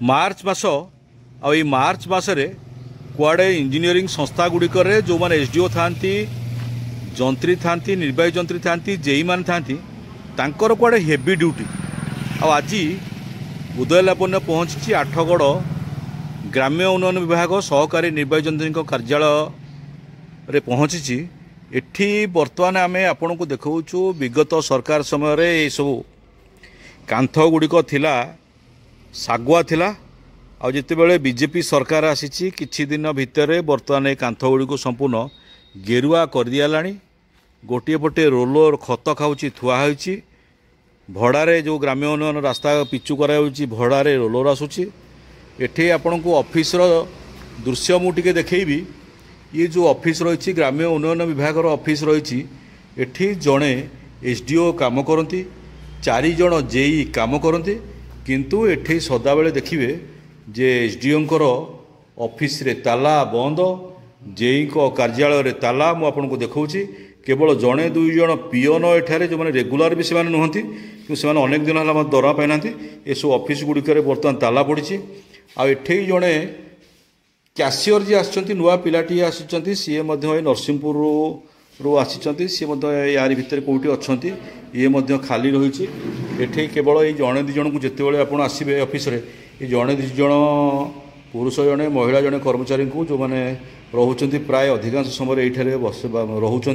मार्च मास आई मार्च मसरे कुआड़े engineering संस्था गुड़िक जो मैंने एसडीओ था जंत्री था निर्वाही जंत्री था जेई मान था कुआड़े हेवी ड्यूटी आज उदयलापन पहुँची आठगड़ ग्राम्य उन्नयन विभाग सहकारी निर्वाही जंत्री कार्यालय पहुँची एठी बर्तमान आम आपण को देखु विगत सरकार समय रे ये सब कांथ गुड़िक थिला सागुआ थिला आ जितेबाला बीजेपी सरकार आसी किछि दिन भितर बर्तमान ये कांथ गुड़िक संपूर्ण गेरुआ कर दियाला गोटे पटे रोलर खत खाऊँच थुआई भड़ारे जो ग्राम्य उन्नयन रास्ता पिचु कराऊँच भड़ारे रोलर आसूची एठी आपण को ऑफिस दृश्य मुझे देखी ये जो ऑफिस रही ग्राम्य उन्नयन विभाग ऑफिस रही एठी जड़े एसडीओ काम करती 4 जन जेई काम करती किंतु एठी सदाबेले देखिए जे एसडीओ ऑफिस रे ताला बंद जेई को कार्यालय रे ताला मु आपन को देखौची केवल जड़े 2 जन पिओन एठारे जो माने रेगुलर भी से नुहति कि से अनेक दिन है दरा पाई ना ये सब ऑफिस गुड़िक बर्तमान ताला पड़ी आ एठे जड़े क्यासीयर जी आसी नुआ पिलाटी आसी सी नरसिंहपुर रू आसी सी यार भितर कौटी अच्छा ये खाली रही एठे केवल ये जड़े 2 जन को जिते आप आसवे ऑफिस ये जड़े 2 जन पुरुष जड़े महिला जड़े कर्मचारी को जो मैंने रोच प्राय अधिकांश समय ये रोच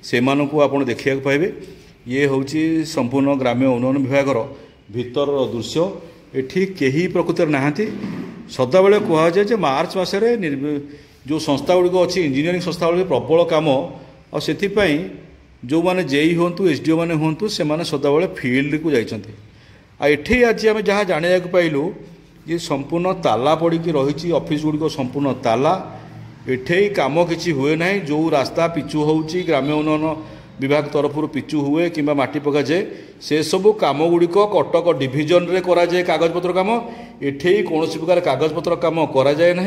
से आप देखा पाइबे ये हूँ संपूर्ण ग्राम्य उन्नयन विभाग भीतर दृश्य एठी केही प्रकृति नहांती सदाबले कहुए मार्च मसरे जो संस्था गुड़िक अच्छी इंजीनियरिंग संस्था गुड़िक प्रबल कम और से जो मैंने जेई हूँ एसडीओ मैंने हूँ से सदाबले फिल्ड को जाइए आज आम जहाँ जाना पाइलु ये संपूर्ण ताला पड़ी रही ऑफिस गुड़िक संपूर्ण ताला एठे काम किसी हुए ना जो रास्ता पिचु हो ग्राम्य उन्नयन विभाग तरफ पिचु हुए कि माटी पका जाए से सबू कम गुड़िक कटक डिविजन रे करा जाए कागजपत्र काम एठे कौन प्रकार कागजपत्र काम करा जाए ना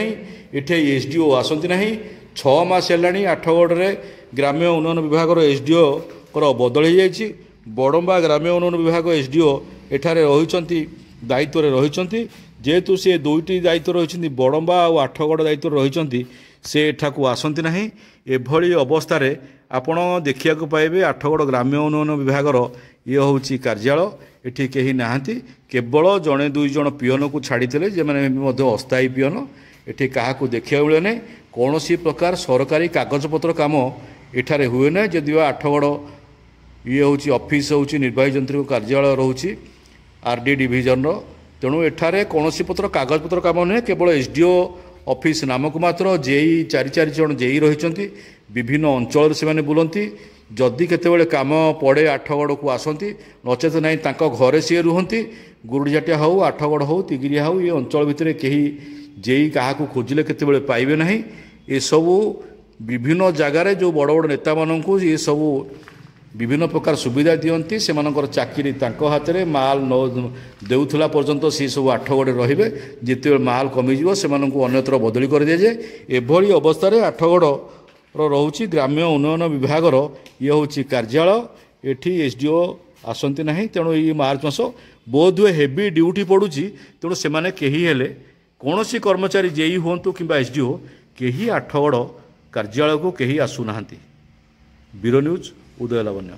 एठे एसडीओ आसती ना 6 मास है आठगढ़ रे ग्राम्य उन्नयन विभाग एसडीओ बदल हो जाए बड़म्बा ग्राम्य उन्नयन विभाग एसडीओ एठारे रही दायित्व रही जेहेतु सी 2टी दायित्व रही बड़म्बा और आठगढ़ दायित्व रही से एठाकू आसती ना एभली अवस्था आपण देखा पाइबे आठगढ़ ग्राम्य उन्नयन विभाग ये हूँ कार्यालय एठी कहीं नहांती केवल जड़े 2 जन पिओन को छाड़ी जे मैंने अस्थायी पिओन एठी क्या देखा मिले ना कौन प्रकार सरकारी कागजपत्र काम एठारे हुए ना जदि आठगढ़ ये हूँ ऑफिस हूँ निर्वाही जंत्री कार्यालय रोचे आरडी डिविजन तेणु एठारे कौन पत्र कागजपत्र काम नुहे केवल एसडीओ ऑफिस नामक मात्र जेई 4 जन जेई रही विभिन्न अंचल से बुलती जदि केतबेले काम पड़े आठगढ़ को आसती नचेत ना घरे सी रुहति गुरुजाटिया हो आठगढ़ हो तिगिरिया हो ये अंचल भितर कहीं जेई क्या खोजिले केतबेले पाइबे ना ये सबू विभिन्न जगार जो बड़ बड़ नेता मानू ये सबू विभिन्न प्रकार सुविधा दियंती से चाकरी हाथ में माल न देउथला पर्यंत सी सब आठगढ़ रे जिते माल कमिजिव से अन्यत्र बदली कर दिया जाए एभली अवस्था आठगढ़ रोचे ग्राम्य उन्नयन विभाग ये हूँ कार्यालय एठी एसडीओ आसती ना तेणु ये मार्च मास बोध हुए हेवी ड्यूटी पड़ुची तेणु से कहीं हेले कौन कर्मचारी जेई हूँ कि एसडीओ कहीं आठगढ़ कार्यालय को कहीं आसुना। ब्यूरो न्यूज उदय लावण्य।